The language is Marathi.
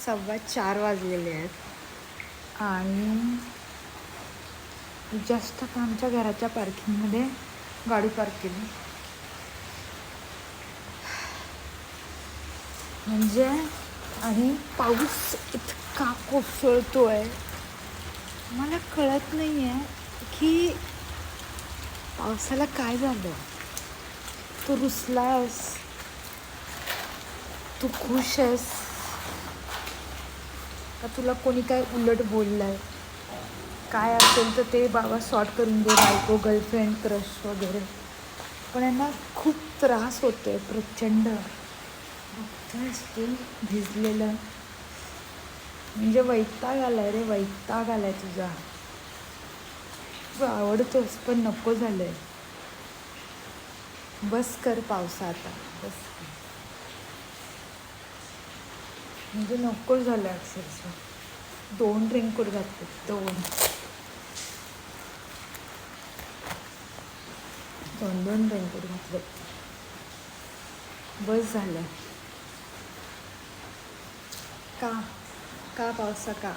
4:15 वाजलेले आहेत आणि जस्ट आता आमच्या घराच्या पार्किंगमध्ये गाडी पार्क केली. म्हणजे आणि पाऊस इतका कोसळतोय, मला कळत नाही आहे की पावसाला काय झालं. तू रुसलास, तू खुश आहेस का तुला कोणी काय उलट बोललंय? काय असेल तर ते बाबा सॉर्ट करून दे, बायको, गर्लफ्रेंड, क्रश वगैरे. पण यांना खूप त्रास होतोय प्रचंड. बघतोयस तू भिजलेलं, म्हणजे वैताग आलाय रे, वैताग आलाय तुझा. तू आवडतोस पण नको झालंय. बस कर पावसा आता, बस कर. म्हणजे नको झालं अक्षरशः. 2 रेनकोट घातले, 2 रेनकोट घातले. बस झालं. का का पावसा का